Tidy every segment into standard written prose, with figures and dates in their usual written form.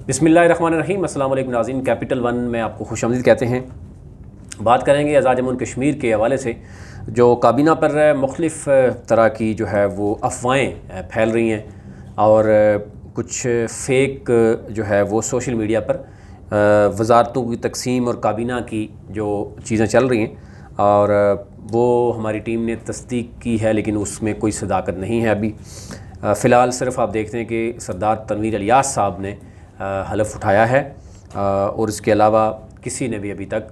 बिस्मिल्लाहिर्रहमानिर्रहीम। अस्सलाम वालेकुम नाज़रीन, कैपिटल वन में आपको खुशामदीद कहते हैं। बात करेंगे आज़ाद जम्मू कश्मीर के हवाले से जो काबीना पर मुख्तलिफ़ तरह की जो है वो अफवाहें फैल रही हैं और कुछ फ़ेक जो है वो सोशल मीडिया पर वज़ारतों की तकसीम और काबीना की जो चीज़ें चल रही हैं और वो हमारी टीम ने तस्दीक की है, लेकिन उसमें कोई सदाकत नहीं है अभी। फ़िलहाल सिर्फ आप देखते हैं कि सरदार तनवीर इलियास साहब ने हलफ उठाया है और इसके अलावा किसी ने भी अभी तक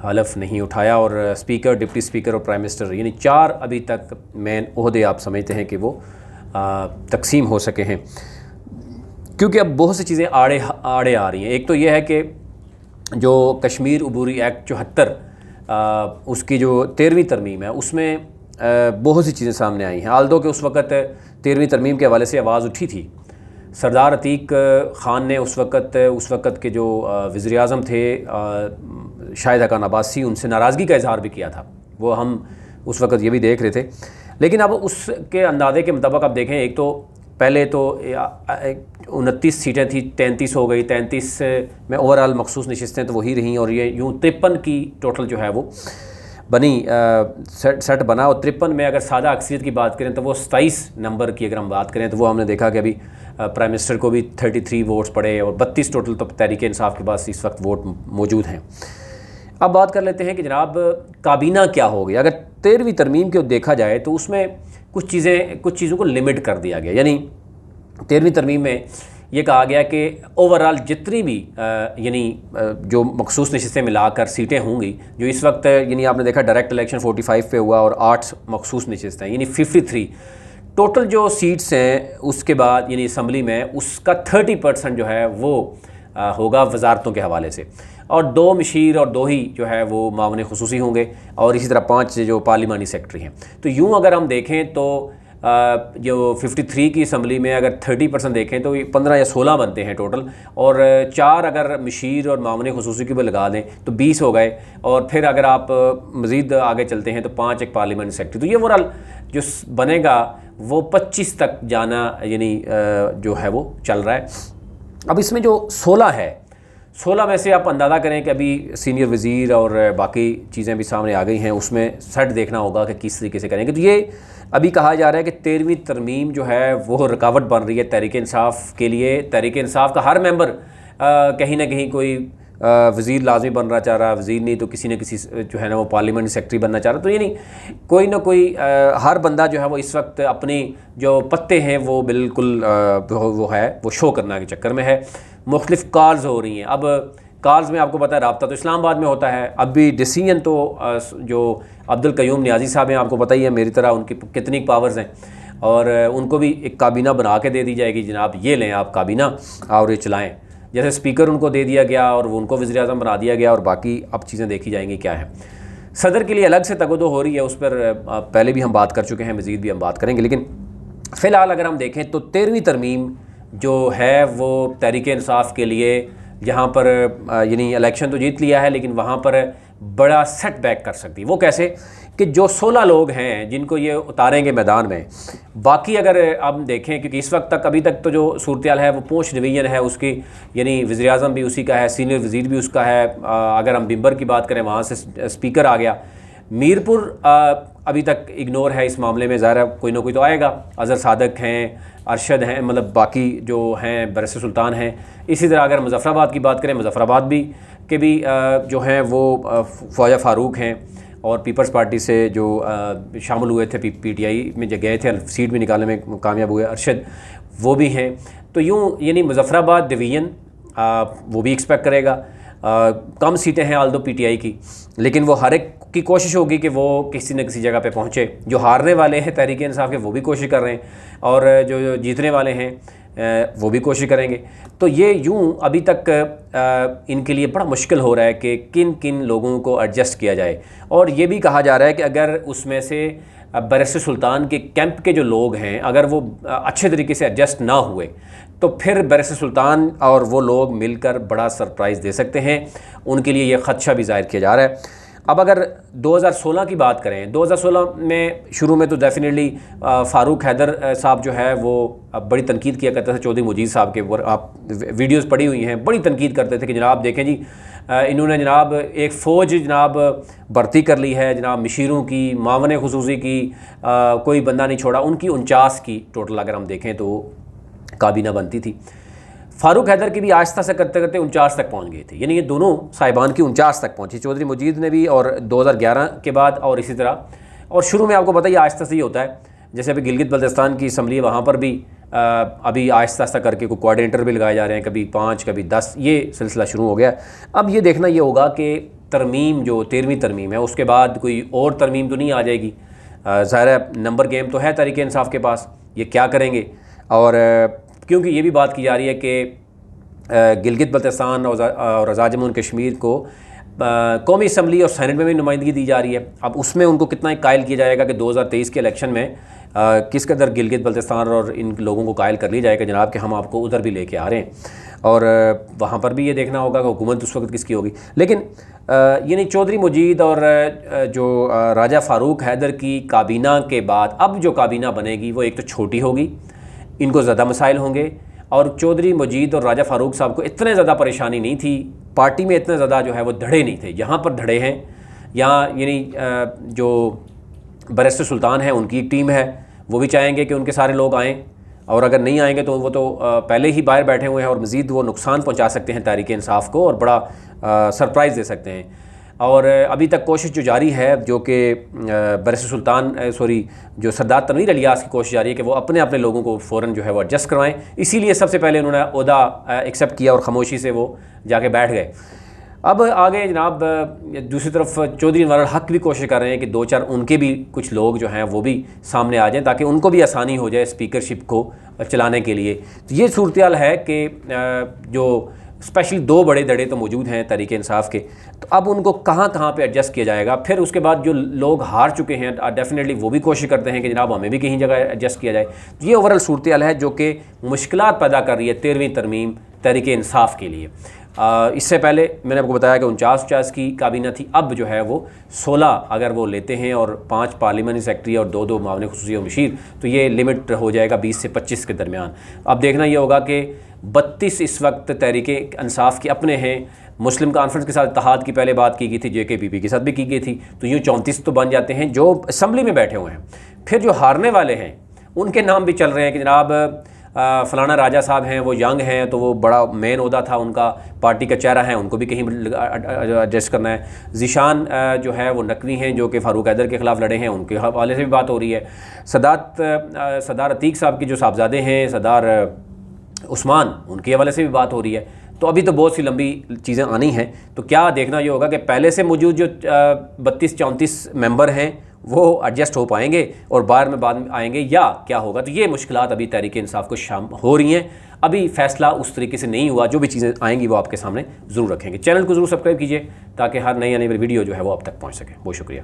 हलफ नहीं उठाया और स्पीकर, डिप्टी स्पीकर और प्राइम मिनिस्टर यानी 4 अभी तक मेन ओहदे आप समझते हैं कि वो तकसीम हो सके हैं, क्योंकि अब बहुत सी चीज़ें आड़े आ रही हैं। एक तो ये है कि जो कश्मीर अबूरी एक्ट 74 उसकी जो 13वीं तरमीम है उसमें बहुत सी चीज़ें सामने आई हैं। आल्दो के उस वक़्त 13वीं तरमीम के हवाले से आवाज़ उठी थी। सरदार अतीक ख़ान ने उस वक़्त के जो वज़ीर आज़म थे शाहिद हक़ान अब्बासी, उनसे नाराज़गी का इज़हार भी किया था। वो हम उस वक़्त ये भी देख रहे थे। लेकिन अब उसके अंदाज़े के मुताबिक आप देखें, एक तो पहले तो 29 सीटें थी, 33 हो गई। 33 में ओवरऑल मखसूस नशिस्तें तो वही रहीं और ये यूँ 53 की टोटल जो है वो बनी, सेट बना। और 53 में अगर सादा अक्सरियत की बात करें तो वो 27 नंबर की अगर हम बात करें तो वो हमने देखा कि अभी प्राइम मिनिस्टर को भी 33 वोट्स पड़े और 32 टोटल तो तहरीक इंसाफ के पास इस वक्त वोट मौजूद हैं। अब बात कर लेते हैं कि जनाब काबीना क्या हो गया। अगर 13वीं तरमीम को देखा जाए तो उसमें कुछ चीज़ों को लिमिट कर दिया गया। यानी 13वीं तरमीम में ये कहा गया कि ओवरऑल जितनी भी यानी जो मखसूस नशिस्तें मिलाकर सीटें होंगी, जो इस वक्त यानी आपने देखा डायरेक्ट इलेक्शन 45 पे हुआ और 8 मखसूस नशिस्तें यानी 53 टोटल जो सीट्स हैं, उसके बाद यानी असम्बली में उसका 30% जो है वो होगा वजारतों के हवाले से और 2 मशीर और 2 ही जो है वो मामले खुसूसी होंगे और इसी तरह 5 जो पार्लिमानी सेक्रेटरी हैं। तो यूँ अगर हम देखें तो जो 53 की असम्बली में अगर 30% देखें तो 15 या 16 बनते हैं टोटल, और 4 अगर मशीर और मामले खुसूसी की भी लगा दें तो 20 हो गए। और फिर अगर आप मज़ीद आगे चलते हैं तो 5 एक पार्लियामेंट सेक्रेटरी, तो ये ओवरऑल जो बनेगा वो 25 तक जाना यानी जो है वो चल रहा है। अब इसमें जो 16 है, 16 में से आप अंदाज़ा करें कि अभी सीनियर वज़ीर और बाकी चीज़ें भी सामने आ गई हैं, उसमें सेट देखना होगा कि किस तरीके से करेंगे। तो ये अभी कहा जा रहा है कि 13वीं तरमीम जो है वो रुकावट बन रही है तहरीक इंसाफ के लिए। तहरीक इंसाफ का हर मेंबर कहीं ना कहीं कोई वज़ीर लाजमी बनना चाह रहा है, वज़ीर नहीं तो किसी न किसी जो है ना वो पार्लियामेंट सेक्रेटरी बनना चाह रहा है। तो यानी कोई ना कोई हर बंदा जो है वो इस वक्त अपनी जो पत्ते हैं वो बिल्कुल वो शो करने के चक्कर में है। मुख्तलिफ़ कॉल्स हो रही हैं। अब कॉल्स में आपको पता है रब्ता तो इस्लामाबाद में होता है। अब भी डिसीजन तो जो अब्दुल क़य्यूम नियाज़ी साहब हैं, आपको पता ही है मेरी तरह उनकी कितनी पावर्स हैं, और उनको भी एक काबीना बना के दे दी जाएगी, जनाब ये लें आप काबीना और ये चलाएँ। जैसे स्पीकर उनको दे दिया गया और वो उनको वज़ीर आज़म बना दिया गया और बाकी अब चीज़ें देखी जाएंगी क्या है। सदर के लिए अलग से तगदो हो रही है, उस पर पहले भी हम बात कर चुके हैं, मज़ीद भी हम बात करेंगे। लेकिन फ़िलहाल अगर हम देखें तो 13वीं तरमीम जो है वो तहरीक इंसाफ के लिए जहाँ पर यानी इलेक्शन तो जीत लिया है लेकिन वहाँ पर बड़ा सेटबैक कर सकती है। वो कैसे कि जो 16 लोग हैं जिनको ये उतारेंगे मैदान में, बाकी अगर आप देखें क्योंकि इस वक्त तक अभी तक तो जो सूरत हाल है वो पूंछ डिवीज़न है उसकी, यानी वज़ीर आज़म भी उसी का है, सीनियर वज़ीर भी उसका है। अगर हम बिम्बर की बात करें वहाँ से स्पीकर आ गया। मीरपुर अभी तक इग्नोर है इस मामले में, ज़ाहिर है कोई ना कोई तो आएगा। अज़हर सादक हैं, अरशद हैं, मतलब बाकी जो हैं बरसे सुल्तान हैं। इसी तरह अगर मुज़फ़्फ़राबाद की बात करें, मुज़फ़्फ़राबाद भी जो हैं वो ख्वाजा फ़ारूक हैं और पीपल्स पार्टी से जो शामिल हुए थे PTI में जो गए थे, सीट भी निकालने में कामयाब हुए, अरशद वो भी हैं। तो यूँ यानी मुज़फ़्फ़राबाद डिवीज़न वो भी एक्सपेक्ट करेगा। कम सीटें हैं आल्दो PTI की, लेकिन वो हर एक की कोशिश होगी कि वो किसी न किसी जगह पे पहुँचे। जो हारने वाले हैं तहरीक इंसाफ के वो भी कोशिश कर रहे हैं और जो जीतने वाले हैं वो भी कोशिश करेंगे। तो ये यूँ अभी तक इनके लिए बड़ा मुश्किल हो रहा है कि किन किन लोगों को एडजस्ट किया जाए। और ये भी कहा जा रहा है कि अगर उसमें से बरसे सुल्तान के कैंप के जो लोग हैं अगर वो अच्छे तरीके से एडजस्ट ना हुए तो फिर बरसे सुल्तान और वो लोग मिलकर बड़ा सरप्राइज़ दे सकते हैं। उनके लिए ये ख़दशा भी ज़ाहिर किया जा रहा है। अब अगर 2016 की बात करें, 2016 में शुरू में तो डेफिनेटली फ़ारूक हैदर साहब जो है वो बड़ी तनकीद किया करते थे चौधरी मुजीद साहब के ऊपर। आप वीडियोस पड़ी हुई हैं, बड़ी तनकीद करते थे कि जनाब देखें जी इन्होंने जनाब एक फ़ौज जनाब भर्ती कर ली है जनाब, मशीरों की, मावन खुसूसी की, कोई बंदा नहीं छोड़ा। उनकी 49 की टोटल अगर हम देखें तो काबीना बनती थी। फ़ारूक हैदर की भी आहिस्ता से करते करते 49 तक पहुंच गए थे, यानी ये दोनों साहिबान की 49 तक पहुंची, चौधरी मुजीद ने भी और 2011 के बाद और इसी तरह। और शुरू में आपको पता ही आहिस्ता से ही होता है, जैसे अभी गिलगित बल्तिस्तान की असम्बली है वहाँ पर भी अभी आहिस्ता आहिस्ता करके कोई कोऑर्डिनेटर भी लगाए जा रहे हैं, कभी 5 कभी 10, ये सिलसिला शुरू हो गया। अब ये देखना ये होगा कि तरमीम जो 13वीं तरमीम है उसके बाद कोई और तरमीम तो नहीं आ जाएगी। ज़ाहिर है नंबर गेम तो है तहरीक इंसाफ के पास, ये क्या करेंगे। और क्योंकि ये भी बात की जा रही है कि गिलगित बल्तिस्तान और आज़ाद जम्मू और कश्मीर को कौमी असम्बली और सेनेट में भी नुमाइंदगी दी जा रही है। अब उसमें उनको कितना कायल किया जाएगा कि 2023 के इलेक्शन में किस कदर गिलगित बल्तिस्तान और इन लोगों को कायल कर लिया जाएगा जनाब कि हम आपको उधर भी लेके आ रहे हैं। और वहाँ पर भी ये देखना होगा कि हुकूमत उस वक्त किसकी होगी। लेकिन यानी चौधरी मुजीद और जो राजा फ़ारूक हैदर की काबीना के बाद अब जो काबीना बनेगी वो एक तो छोटी होगी, इनको ज़्यादा मसाइल होंगे। और चौधरी मुजीद और राजा फ़ारूक साहब को इतने ज़्यादा परेशानी नहीं थी, पार्टी में इतने ज़्यादा जो है वो धड़े नहीं थे। यहाँ पर धड़े हैं, यहाँ यानी जो बैरिस्टर सुल्तान है उनकी एक टीम है, वो भी चाहेंगे कि उनके सारे लोग आएँ, और अगर नहीं आएंगे तो वो तो पहले ही बाहर बैठे हुए हैं और मज़ीद वो नुकसान पहुँचा सकते हैं तहरीक इंसाफ को और बड़ा सरप्राइज़ दे सकते हैं। और अभी तक कोशिश जो जारी है जो कि बैरिस्टर सुल्तान जो सरदार तनवीर इलियास की कोशिश जारी है कि वो अपने अपने लोगों को फ़ौरन जो है वो एडजस्ट करवाएं। इसीलिए सबसे पहले उन्होंने ओहदा एक्सेप्ट किया और ख़ामोशी से वो जाके बैठ गए। अब आगे जनाब दूसरी तरफ चौधरी अनवर अल हक भी कोशिश कर रहे हैं कि 2-4 उनके भी कुछ लोग जो हैं वो भी सामने आ जाएं ताकि उनको भी आसानी हो जाए स्पीकरशिप को चलाने के लिए। तो ये सूरत हाल है कि जो स्पेशली 2 बड़े धड़े तो मौजूद हैं तहरीक इंसाफ के, तो अब उनको कहाँ कहाँ पे एडजस्ट किया जाएगा। फिर उसके बाद जो लोग हार चुके हैं डेफिनेटली वो भी कोशिश करते हैं कि जनाब हमें भी कहीं जगह एडजस्ट किया जाए। ये ओवरऑल सूरत हाल है जो कि मुश्किलात पैदा कर रही है 13वीं तरमीम तहरीक इंसाफ के लिए। इससे पहले मैंने आपको बताया कि 49 की काबीना थी, अब जो है वो 16 अगर वो लेते हैं और 5 पार्लियामेंट्री सेक्रेटरी और 2-2 मामले खुसूसी और मुशीर, तो ये लिमिट हो जाएगा 20 से 25 के दरमियान। अब देखना ये होगा कि 32 इस वक्त तहरीक इंसाफ के अपने हैं, मुस्लिम कॉन्फ्रेंस के साथ इत्तेहाद की पहले बात की गई थी, JKPP के साथ भी की गई थी, तो यूँ 34 तो बन जाते हैं जो असम्बली में बैठे हुए हैं। फिर जो हारने वाले हैं उनके नाम भी चल रहे हैं कि जनाब फ़लाना राजा साहब हैं, वो यंग हैं, तो वो बड़ा मेन ओहदा था उनका, पार्टी का चेहरा है, उनको भी कहीं एडजस्ट करना है। ज़ीशान जो है वो नकवी हैं जो कि फ़ारूक हैदर के ख़िलाफ़ लड़े हैं, उनके हवाले से भी बात हो रही है। सरदार अतीक साहब के जो साहबजादे हैं सरदार उस्मान, उनके हवाले से भी बात हो रही है। तो अभी तो बहुत सी लंबी चीज़ें आनी हैं। तो क्या देखना ये होगा कि पहले से मौजूद जो 32-34 मेंबर हैं वो एडजस्ट हो पाएंगे और बाद में आएंगे या क्या होगा। तो ये मुश्किलात अभी तहरीक इंसाफ को शाम हो रही हैं, अभी फ़ैसला उस तरीके से नहीं हुआ। जो भी चीज़ें आएंगी वो आपके सामने ज़रूर रखेंगे। चैनल को ज़रूर सब्सक्राइब कीजिए ताकि हर नई आने वाली वीडियो जो है वो आप तक पहुँच सके। बहुत शुक्रिया।